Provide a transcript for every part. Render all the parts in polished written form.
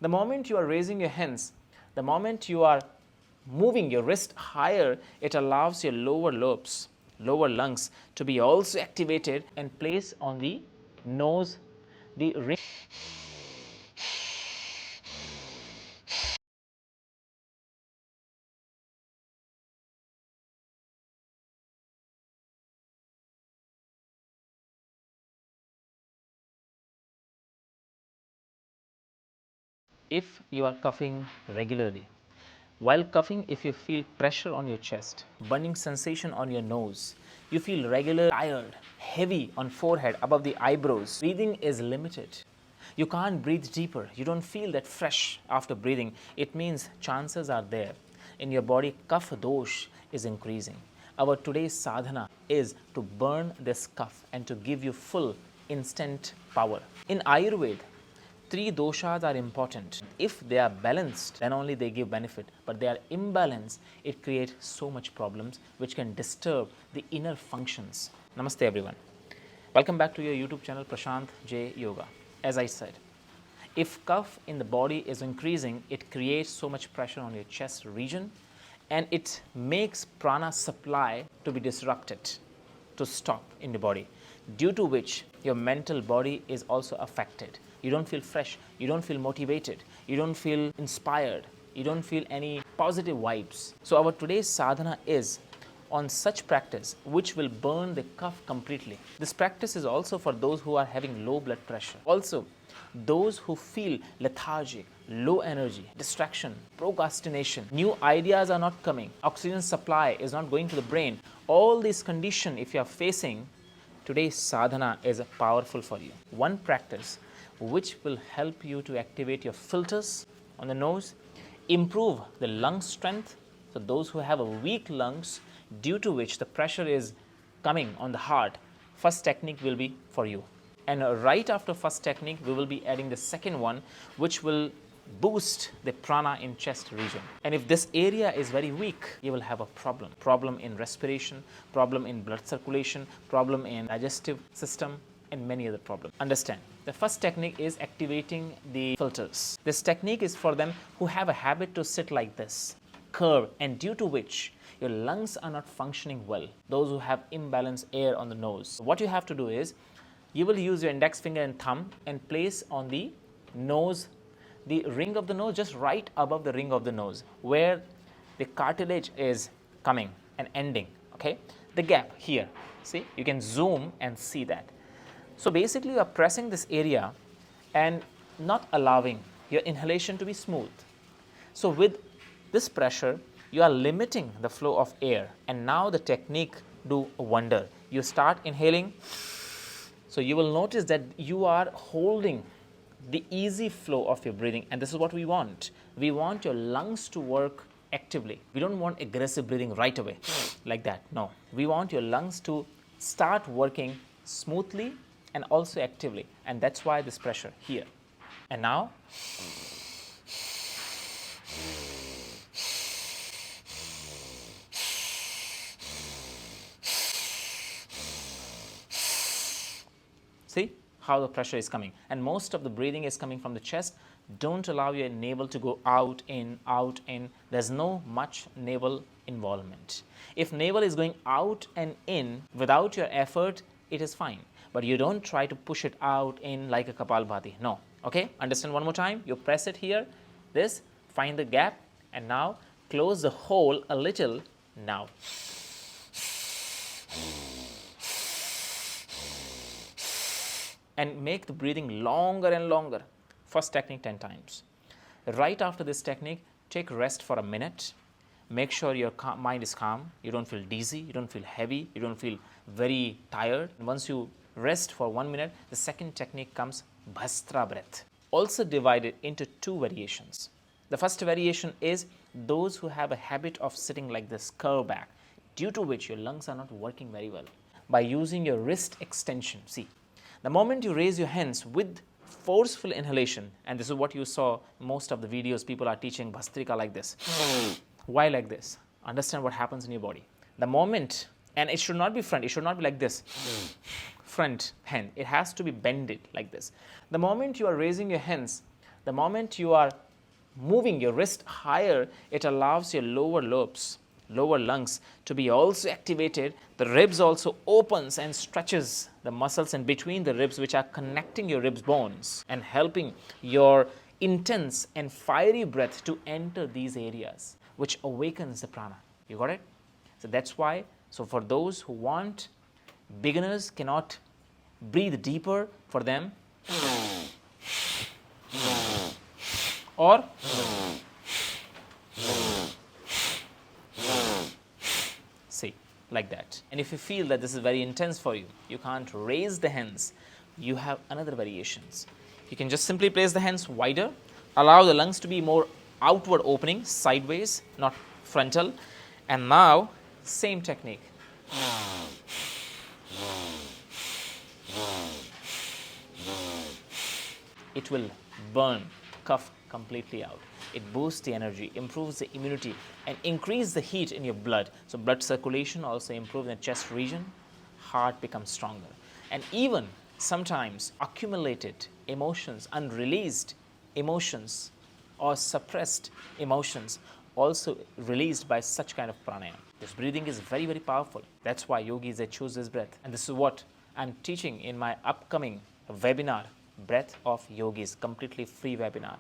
The moment you are raising your hands, the moment you are moving your wrist higher, it allows your lower lobes, lower lungs to be also activated and place on the nose, the ring. If you are coughing regularly, while coughing, if you feel pressure on your chest, burning sensation on your nose, you feel regular, tired, heavy on forehead, above the eyebrows, breathing is limited. You can't breathe deeper. You don't feel that fresh after breathing. It means chances are there in your body kapha dosh is increasing. Our today's sadhana is to burn this cough and to give you full instant power. In Ayurveda, three doshas are important. If they are balanced, then only they give benefit. But they are imbalanced, it creates so much problems which can disturb the inner functions. Namaste everyone. Welcome back to your YouTube channel Prashant J Yoga. As I said, if cough in the body is increasing, it creates so much pressure on your chest region and it makes prana supply to be disrupted, to stop in the body, due to which your mental body is also affected. You don't feel fresh, you don't feel motivated, you don't feel inspired, you don't feel any positive vibes. So our today's sadhana is on such practice which will burn the cough completely. This practice is also for those who are having low blood pressure. Also, those who feel lethargic, low energy, distraction, procrastination, new ideas are not coming, oxygen supply is not going to the brain. All these conditions, if you are facing, today's sadhana is powerful for you. One practice which will help you to activate your filters on the nose, improve the lung strength. So those who have a weak lungs, due to which the pressure is coming on the heart, first technique will be for you. And right after first technique, we will be adding the second one, which will boost the prana in chest region. And if this area is very weak, you will have a problem in respiration, problem in blood circulation, problem in digestive system, and many other problems. Understand, the first technique is activating the filters. This technique is for them who have a habit to sit like this, curve, and due to which your lungs are not functioning well, those who have imbalanced air on the nose. What you have to do is, you will use your index finger and thumb and place on the nose, the ring of the nose, just right above the ring of the nose, where the cartilage is coming and ending, okay? The gap here, see, you can zoom and see that. So basically you are pressing this area and not allowing your inhalation to be smooth. So with this pressure, you are limiting the flow of air, and now the technique do a wonder. You start inhaling, so you will notice that you are holding the easy flow of your breathing, and this is what we want. We want your lungs to work actively. We don't want aggressive breathing right away like that. No, we want your lungs to start working smoothly and also actively, and that's why this pressure here. And now see how the pressure is coming, and most of the breathing is coming from the chest. Don't allow your navel to go out, in, out, in. There's no much navel involvement. If navel is going out and in without your effort, it is fine. But you don't try to push it out in like a Kapalbhati. No. Okay? Understand one more time? You press it here, this, find the gap, and now close the hole a little now. And make the breathing longer and longer. First technique 10 times. Right after this technique, take rest for a minute. Make sure your mind is calm. You don't feel dizzy, you don't feel heavy, you don't feel very tired. And once you rest for 1 minute, the second technique comes Bhastrika breath. Also divided into two variations. The first variation is those who have a habit of sitting like this, curve back, due to which your lungs are not working very well. By using your wrist extension, see, the moment you raise your hands with forceful inhalation, and this is what you saw most of the videos, people are teaching Bhastrika like this. Why like this? Understand what happens in your body. The moment, and it should not be front, it should not be like this. Front hand, it has to be bended like this. The moment you are raising your hands, The moment you are moving your wrist higher, it allows your lower lobes, lower lungs to be also activated. The ribs also opens and stretches the muscles in between the ribs, which are connecting your ribs bones and helping your intense and fiery breath to enter these areas, which awakens the prana. You got it? So that's why, so for those who want, beginners cannot breathe deeper, for them, or see, like that. And if you feel that this is very intense for you, you can't raise the hands, you have another variations. You can just simply place the hands wider, allow the lungs to be more outward opening, sideways, not frontal. And now, same technique. It will burn cough completely out. It boosts the energy, improves the immunity, and increase the heat in your blood. So blood circulation also improves in the chest region, heart becomes stronger. And even sometimes accumulated emotions, unreleased emotions, or suppressed emotions also released by such kind of pranayama. This breathing is very, very powerful. That's why yogis, they choose this breath. And this is what I'm teaching in my upcoming webinar, Breath of Yogis, completely free webinar.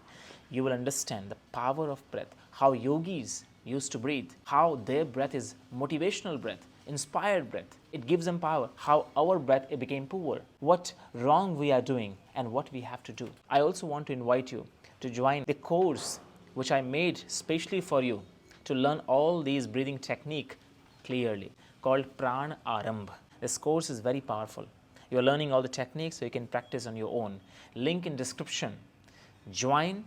You will understand the power of breath, how yogis used to breathe, how their breath is motivational breath, inspired breath. It gives them power. How our breath it became poor, what wrong we are doing, and what we have to do. I also want to invite you to join the course which I made specially for you to learn all these breathing technique clearly, called Pran Arambh. This course is very powerful. You are learning all the techniques so you can practice on your own. Link in description. Join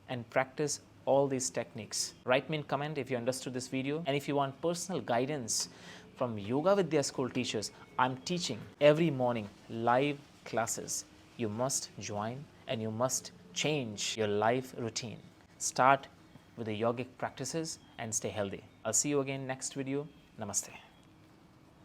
and practice all these techniques. Write me in comment if you understood this video, and if you want personal guidance from Yoga Vidya School teachers, I'm teaching every morning live classes. You must join and you must change your life routine. Start with the yogic practices and stay healthy. I'll see you again next video. Namaste.